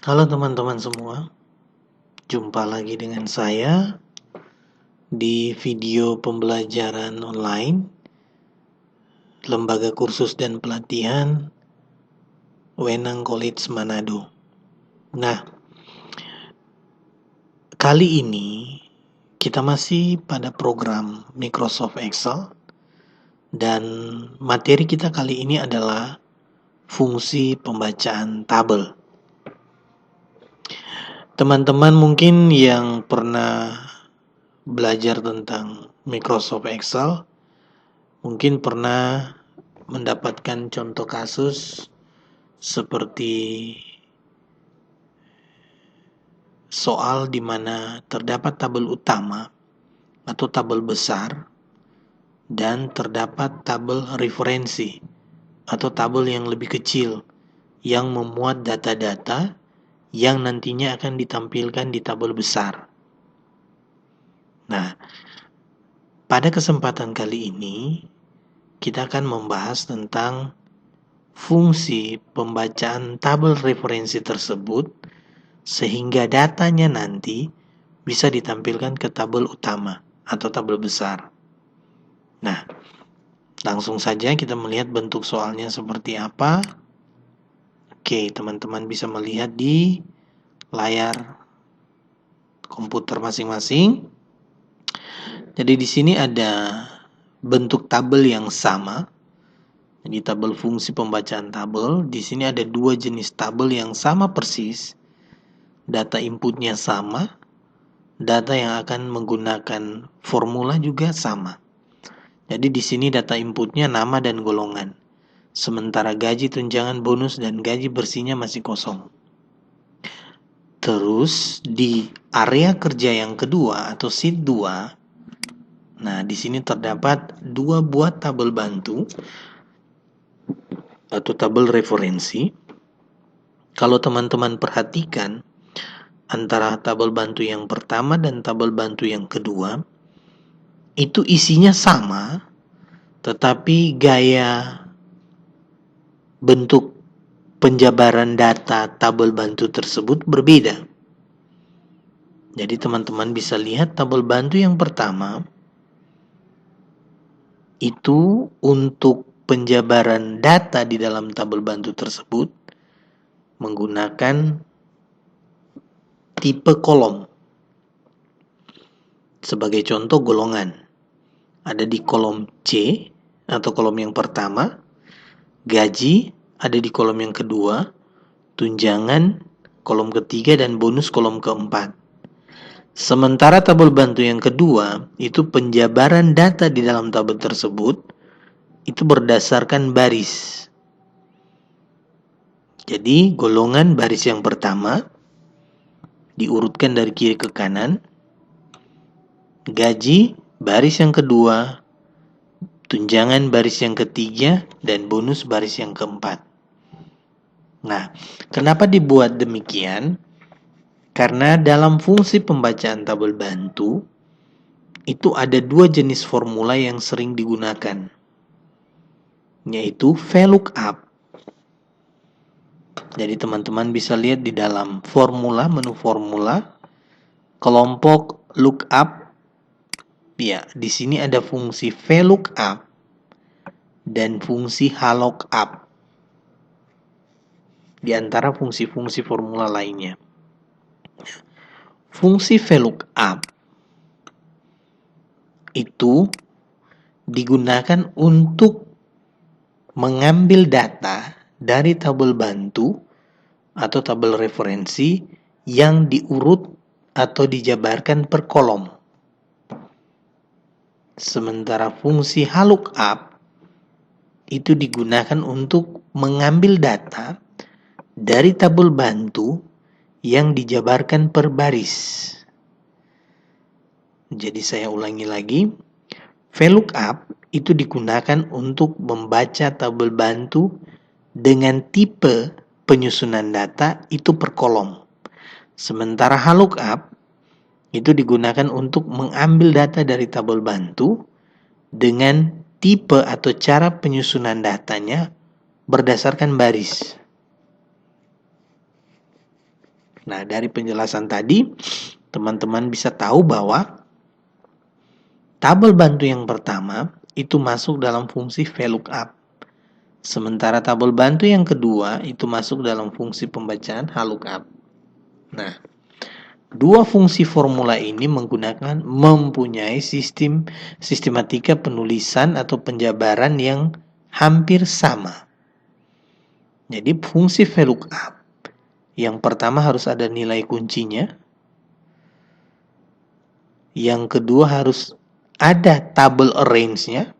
Halo teman-teman semua, jumpa lagi dengan saya di video pembelajaran online Lembaga Kursus dan Pelatihan Wenang College Manado. Nah, kali ini kita masih pada program Microsoft Excel dan materi kita kali ini adalah fungsi pembacaan tabel. Teman-teman mungkin yang pernah belajar tentang Microsoft Excel mungkin pernah mendapatkan contoh kasus seperti soal di mana terdapat tabel utama atau tabel besar dan terdapat tabel referensi atau tabel yang lebih kecil yang memuat data-data yang nantinya akan ditampilkan di tabel besar. Nah, pada kesempatan kali ini kita akan membahas tentang fungsi pembacaan tabel referensi tersebut sehingga datanya nanti bisa ditampilkan ke tabel utama atau tabel besar. Nah, langsung saja kita melihat bentuk soalnya seperti apa. Oke, teman-teman bisa melihat di layar komputer masing-masing. Jadi di sini ada bentuk tabel yang sama. Jadi tabel fungsi pembacaan tabel. Di sini ada dua jenis tabel yang sama persis. Data inputnya sama. Data yang akan menggunakan formula juga sama. Jadi di sini data inputnya nama dan golongan. Sementara gaji, tunjangan, bonus, dan gaji bersihnya masih kosong. Terus di area kerja yang kedua atau sheet 2, nah di sini terdapat dua buah tabel bantu atau tabel referensi. Kalau teman-teman perhatikan antara tabel bantu yang pertama dan tabel bantu yang kedua, itu isinya sama, tetapi gaya bentuk penjabaran data tabel bantu tersebut berbeda. Jadi teman-teman bisa lihat tabel bantu yang pertama itu untuk penjabaran data di dalam tabel bantu tersebut menggunakan tipe kolom. Sebagai contoh golongan, ada di kolom C atau kolom yang pertama, gaji ada di kolom yang kedua, tunjangan kolom ketiga, dan bonus kolom keempat. Sementara tabel bantu yang kedua, itu penjabaran data di dalam tabel tersebut, itu berdasarkan baris. Jadi golongan baris yang pertama, diurutkan dari kiri ke kanan, gaji baris yang kedua, tunjangan baris yang ketiga, dan bonus baris yang keempat. Nah, kenapa dibuat demikian? Karena dalam fungsi pembacaan tabel bantu, itu ada dua jenis formula yang sering digunakan, yaitu VLOOKUP. Jadi teman-teman bisa lihat di dalam formula, menu formula, kelompok lookup. Ya, di sini ada fungsi VLOOKUP dan fungsi HLOOKUP di antara fungsi-fungsi formula lainnya. Fungsi VLOOKUP itu digunakan untuk mengambil data dari tabel bantu atau tabel referensi yang diurut atau dijabarkan per kolom. Sementara fungsi HLOOKUP itu digunakan untuk mengambil data dari tabel bantu yang dijabarkan per baris. Jadi saya ulangi lagi, VLOOKUP itu digunakan untuk membaca tabel bantu dengan tipe penyusunan data itu per kolom. Sementara HLOOKUP itu digunakan untuk mengambil data dari tabel bantu dengan tipe atau cara penyusunan datanya berdasarkan baris. Nah, dari penjelasan tadi, teman-teman bisa tahu bahwa tabel bantu yang pertama itu masuk dalam fungsi VLOOKUP. Sementara tabel bantu yang kedua itu masuk dalam fungsi pembacaan HLOOKUP. Nah, dua fungsi formula ini mempunyai sistematika penulisan atau penjabaran yang hampir sama. Jadi fungsi VLOOKUP yang pertama harus ada nilai kuncinya. Yang kedua harus ada tabel range-nya,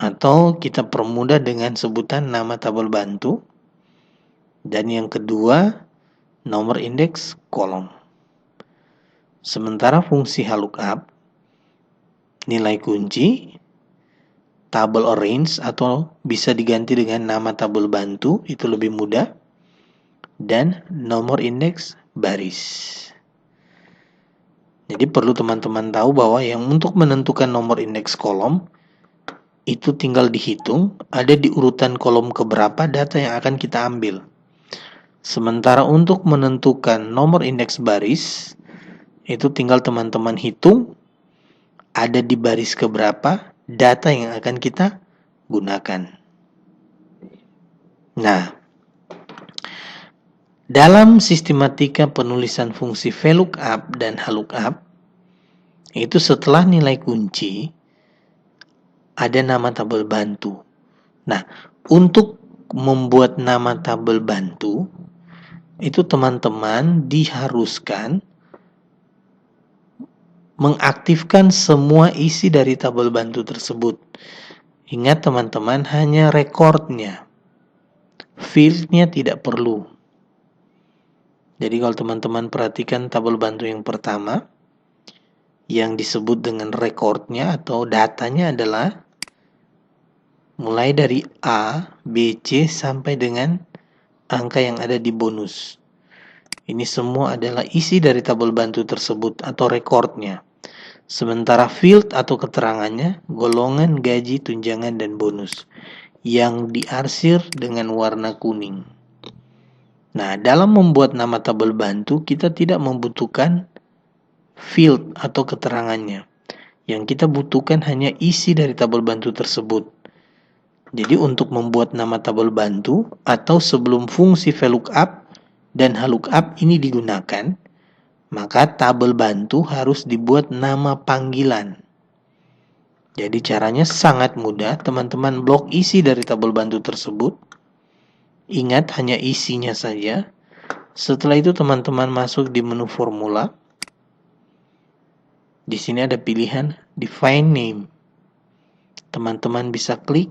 atau kita permudah dengan sebutan nama tabel bantu. Dan yang kedua, nomor indeks kolom. Sementara fungsi HLOOKUP, nilai kunci, tabel range atau bisa diganti dengan nama tabel bantu, itu lebih mudah, dan nomor indeks baris. Jadi perlu teman-teman tahu bahwa yang untuk menentukan nomor indeks kolom itu tinggal dihitung ada di urutan kolom keberapa data yang akan kita ambil. Sementara untuk menentukan nomor indeks baris itu tinggal teman-teman hitung ada di baris keberapa data yang akan kita gunakan. Nah, dalam sistematika penulisan fungsi VLOOKUP dan HLOOKUP, itu setelah nilai kunci, ada nama tabel bantu. Nah, untuk membuat nama tabel bantu, itu teman-teman diharuskan mengaktifkan semua isi dari tabel bantu tersebut. Ingat teman-teman, hanya rekornya. Field-nya tidak perlu. Jadi kalau teman-teman perhatikan tabel bantu yang pertama, yang disebut dengan rekornya atau datanya adalah mulai dari A, B, C sampai dengan angka yang ada di bonus. Ini semua adalah isi dari tabel bantu tersebut atau rekornya. Sementara field atau keterangannya, golongan, gaji, tunjangan, dan bonus yang diarsir dengan warna kuning. Nah, dalam membuat nama tabel bantu, kita tidak membutuhkan field atau keterangannya. Yang kita butuhkan hanya isi dari tabel bantu tersebut. Jadi untuk membuat nama tabel bantu atau sebelum fungsi VLOOKUP dan HLOOKUP ini digunakan, maka tabel bantu harus dibuat nama panggilan. Jadi caranya sangat mudah, teman-teman blok isi dari tabel bantu tersebut. Ingat hanya isinya saja. Setelah itu teman-teman masuk di menu formula. Di sini ada pilihan define name. Teman-teman bisa klik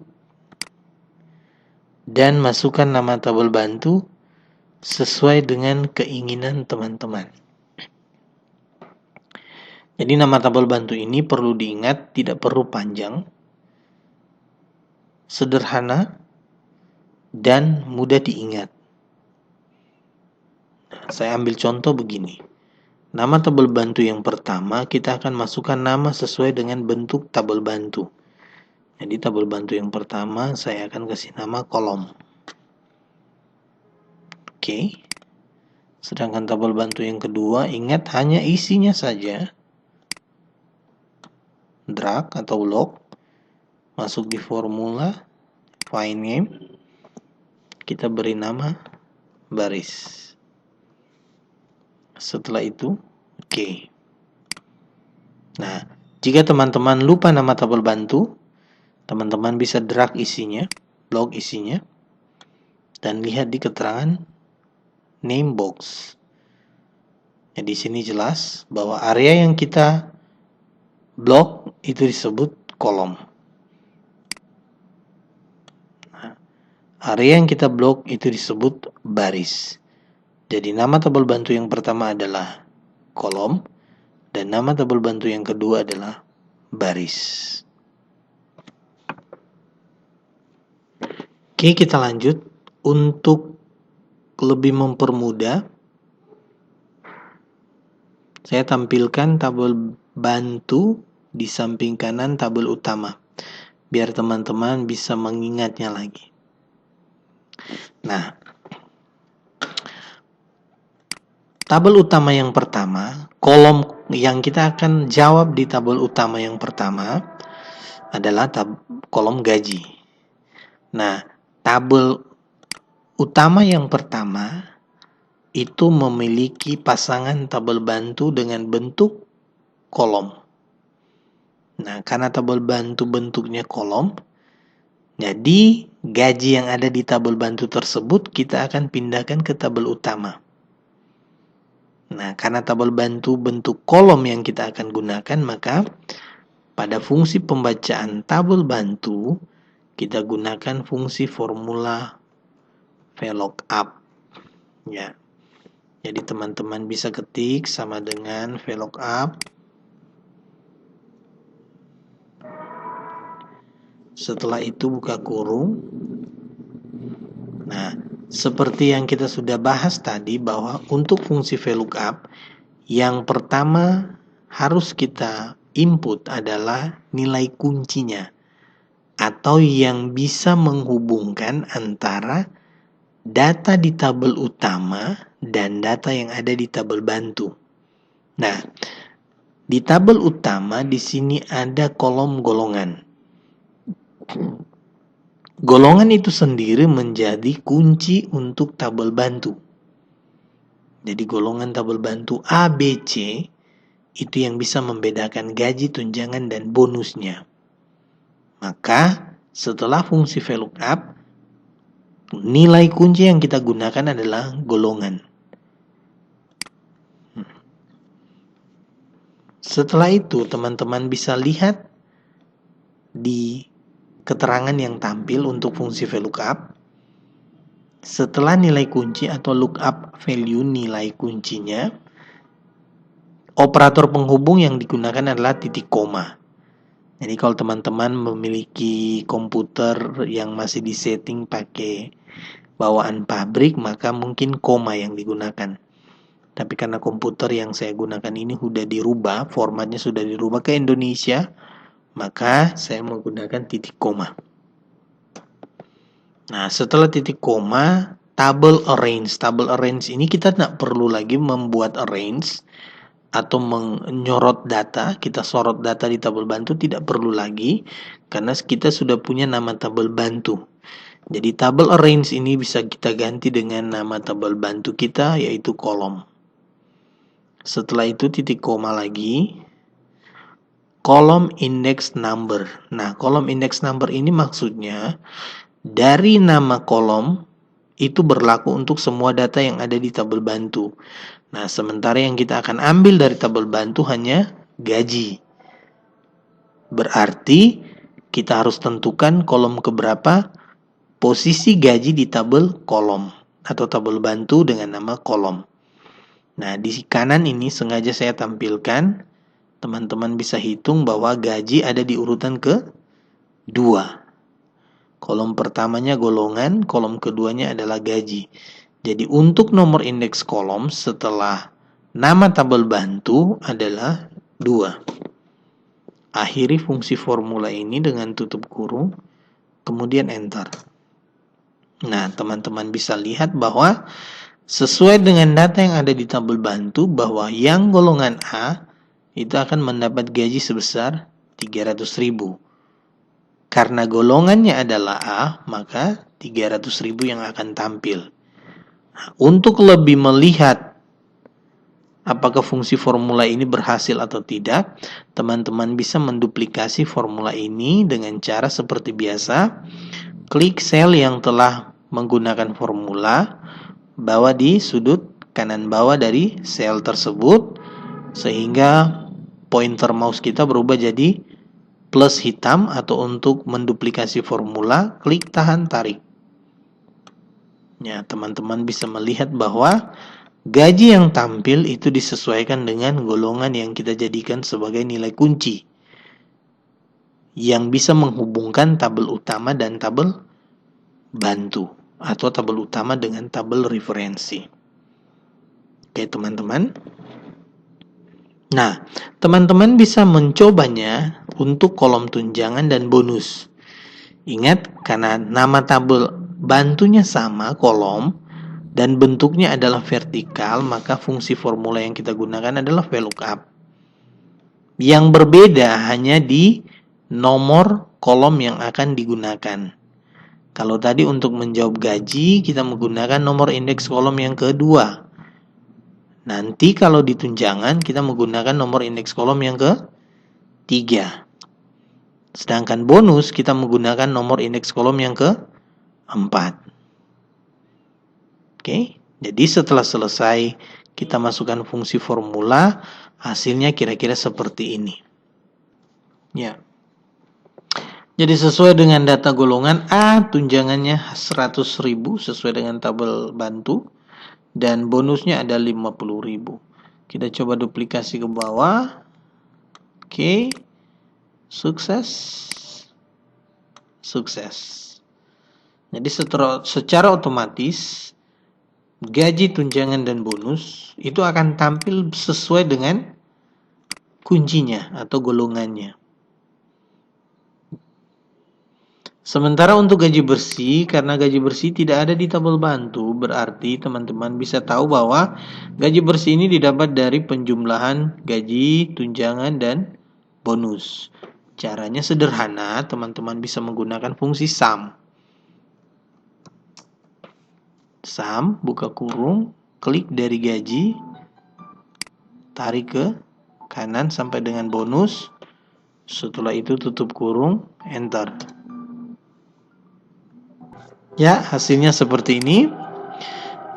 dan masukkan nama tabel bantu sesuai dengan keinginan teman-teman. Jadi nama tabel bantu ini perlu diingat, tidak perlu panjang, sederhana, dan mudah diingat. Saya ambil contoh begini. Nama tabel bantu yang pertama kita akan masukkan nama sesuai dengan bentuk tabel bantu. Jadi tabel bantu yang pertama saya akan kasih nama kolom. Oke. Sedangkan tabel bantu yang kedua, ingat hanya isinya saja. Drag atau lock. Masuk di formula, find name. Kita beri nama baris. Setelah itu, oke. Nah, jika teman-teman lupa nama tabel bantu, teman-teman bisa drag isinya, blok isinya, dan lihat di keterangan name box. Ya, di sini jelas bahwa area yang kita blok itu disebut kolom. Nah, area yang kita blok itu disebut baris. Jadi nama tabel bantu yang pertama adalah kolom dan nama tabel bantu yang kedua adalah baris. Oke, kita lanjut. Untuk lebih mempermudah, saya tampilkan tabel bantu di samping kanan tabel utama, biar teman-teman bisa mengingatnya lagi. Nah, tabel utama yang pertama, kolom yang kita akan jawab di tabel utama yang pertama adalah kolom gaji. Nah, tabel utama yang pertama itu memiliki pasangan tabel bantu dengan bentuk kolom. Nah, karena tabel bantu bentuknya kolom, jadi gaji yang ada di tabel bantu tersebut kita akan pindahkan ke tabel utama. Nah, karena tabel bantu bentuk kolom yang kita akan gunakan, maka pada fungsi pembacaan tabel bantu kita gunakan fungsi formula VLOOKUP. Ya. Jadi teman-teman bisa ketik sama dengan VLOOKUP. Setelah itu buka kurung. Nah, seperti yang kita sudah bahas tadi bahwa untuk fungsi VLOOKUP yang pertama harus kita input adalah nilai kuncinya atau yang bisa menghubungkan antara data di tabel utama dan data yang ada di tabel bantu. Nah, di tabel utama di sini ada kolom golongan. Golongan itu sendiri menjadi kunci untuk tabel bantu. Jadi golongan tabel bantu A, B, C itu yang bisa membedakan gaji, tunjangan, dan bonusnya. Maka setelah fungsi VLOOKUP, nilai kunci yang kita gunakan adalah golongan. Setelah itu teman-teman bisa lihat di keterangan yang tampil untuk fungsi VLOOKUP. Setelah nilai kunci atau lookup value nilai kuncinya, operator penghubung yang digunakan adalah titik koma. Jadi kalau teman-teman memiliki komputer yang masih disetting pakai bawaan pabrik, maka mungkin koma yang digunakan. Tapi karena komputer yang saya gunakan ini sudah dirubah, formatnya sudah dirubah ke Indonesia, maka saya menggunakan titik koma. Nah, setelah titik koma, tabel arrange. Tabel arrange ini kita tidak perlu lagi membuat arrange atau menyorot data, kita sorot data di tabel bantu tidak perlu lagi karena kita sudah punya nama tabel bantu. Jadi tabel arrange ini bisa kita ganti dengan nama tabel bantu kita yaitu kolom. Setelah itu titik koma lagi, kolom index number. Nah, kolom index number ini maksudnya dari nama kolom itu berlaku untuk semua data yang ada di tabel bantu. Nah, sementara yang kita akan ambil dari tabel bantu hanya gaji. Berarti kita harus tentukan kolom keberapa posisi gaji di tabel kolom atau tabel bantu dengan nama kolom. Nah, di kanan ini sengaja saya tampilkan, teman-teman bisa hitung bahwa gaji ada di urutan ke-2. Kolom pertamanya golongan, kolom keduanya adalah gaji. Jadi untuk nomor indeks kolom setelah nama tabel bantu adalah 2. Akhiri fungsi formula ini dengan tutup kurung, kemudian enter. Nah, teman-teman bisa lihat bahwa sesuai dengan data yang ada di tabel bantu bahwa yang golongan A itu akan mendapat gaji sebesar 300.000. Karena golongannya adalah A, maka 300.000 yang akan tampil. Nah, untuk lebih melihat apakah fungsi formula ini berhasil atau tidak, teman-teman bisa menduplikasi formula ini dengan cara seperti biasa. Klik sel yang telah menggunakan formula, bawa di sudut kanan bawah dari sel tersebut, sehingga pointer mouse kita berubah jadi plus hitam, atau untuk menduplikasi formula, klik tahan tarik. Ya, teman-teman bisa melihat bahwa gaji yang tampil itu disesuaikan dengan golongan yang kita jadikan sebagai nilai kunci yang bisa menghubungkan tabel utama dan tabel bantu atau tabel utama dengan tabel referensi. Oke, teman-teman. Nah, teman-teman bisa mencobanya untuk kolom tunjangan dan bonus. Ingat, karena nama tabel bantunya sama kolom, dan bentuknya adalah vertikal, maka fungsi formula yang kita gunakan adalah VLOOKUP. Yang berbeda hanya di nomor kolom yang akan digunakan. Kalau tadi untuk menjawab gaji, kita menggunakan nomor indeks kolom yang kedua. Nanti kalau di tunjangan, kita menggunakan nomor indeks kolom yang ketiga. Sedangkan bonus, kita menggunakan nomor indeks kolom yang keempat. Oke, jadi setelah selesai kita masukkan fungsi formula, hasilnya kira-kira seperti ini. Ya. Jadi sesuai dengan data golongan A, tunjangannya 100.000 sesuai dengan tabel bantu, dan bonusnya ada 50.000. Kita coba duplikasi ke bawah. Oke. Sukses. Jadi secara otomatis gaji, tunjangan, dan bonus itu akan tampil sesuai dengan kuncinya atau golongannya. Sementara untuk gaji bersih, karena gaji bersih tidak ada di tabel bantu, berarti teman-teman bisa tahu bahwa gaji bersih ini didapat dari penjumlahan gaji, tunjangan, dan bonus. Caranya sederhana, teman-teman bisa menggunakan fungsi sum. Sum, buka kurung, klik dari gaji, tarik ke kanan sampai dengan bonus. Setelah itu tutup kurung, enter. Ya, hasilnya seperti ini.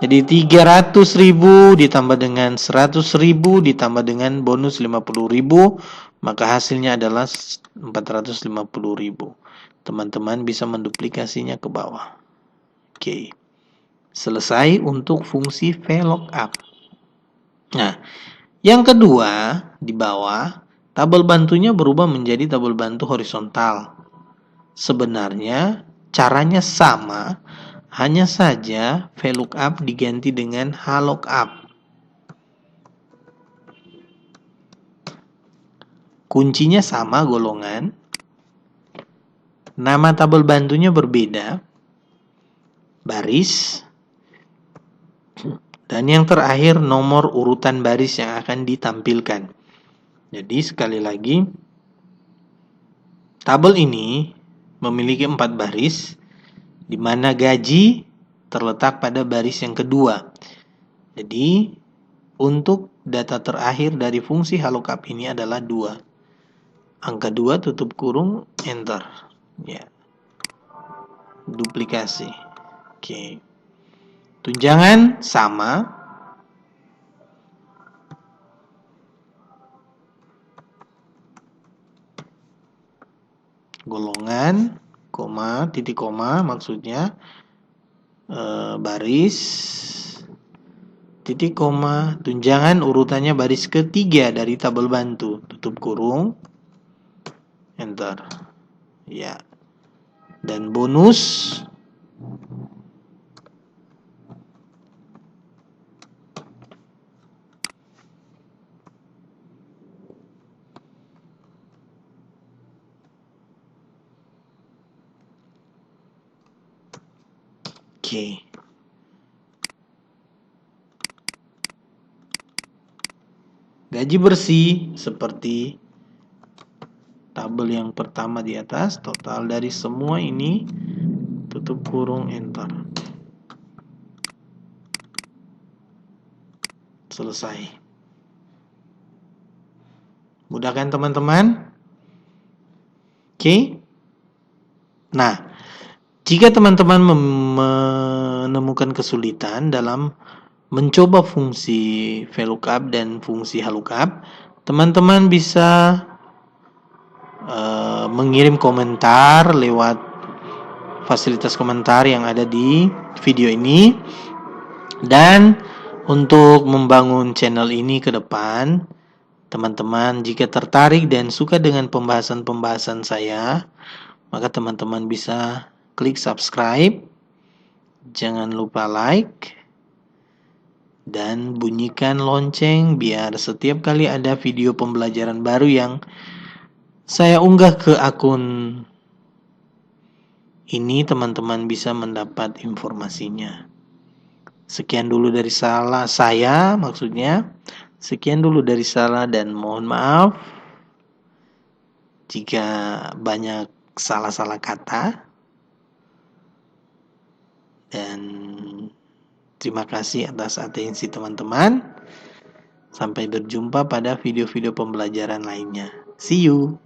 Jadi 300.000 ditambah dengan 100.000 ditambah dengan bonus 50.000, maka hasilnya adalah 450.000. Teman-teman bisa menduplikasinya ke bawah. Oke. Selesai untuk fungsi VLOOKUP. Nah, yang kedua di bawah, tabel bantunya berubah menjadi tabel bantu horizontal. Sebenarnya caranya sama, hanya saja VLOOKUP diganti dengan HLOOKUP. Kuncinya sama, golongan. Nama tabel bantunya berbeda, baris. Dan yang terakhir nomor urutan baris yang akan ditampilkan. Jadi sekali lagi, tabel ini memiliki 4 baris, di mana gaji terletak pada baris yang kedua. Jadi untuk data terakhir dari fungsi HLOOKUP ini adalah 2. Angka 2 tutup kurung, enter. Ya. Duplikasi. Oke. Tunjangan sama. Golongan, koma, titik koma maksudnya, baris, titik koma, tunjangan urutannya baris ketiga dari tabel bantu, tutup kurung, enter. Ya. Dan bonus oke. Gaji bersih seperti tabel yang pertama di atas, total dari semua ini, tutup kurung, enter. Selesai. Mudah kan teman-teman? Oke. Nah, jika teman-teman menemukan kesulitan dalam mencoba fungsi VLOOKUP dan fungsi HLOOKUP, teman-teman bisa mengirim komentar lewat fasilitas komentar yang ada di video ini. Dan untuk membangun channel ini ke depan, teman-teman jika tertarik dan suka dengan pembahasan-pembahasan saya, maka teman-teman bisa klik subscribe, jangan lupa like, dan bunyikan lonceng biar setiap kali ada video pembelajaran baru yang saya unggah ke akun ini, teman-teman bisa mendapat informasinya. Sekian dulu dari saya maksudnya. Sekian dulu dari salah dan mohon maaf jika banyak salah-salah kata. Dan terima kasih atas atensi teman-teman. Sampai berjumpa pada video-video pembelajaran lainnya. See you.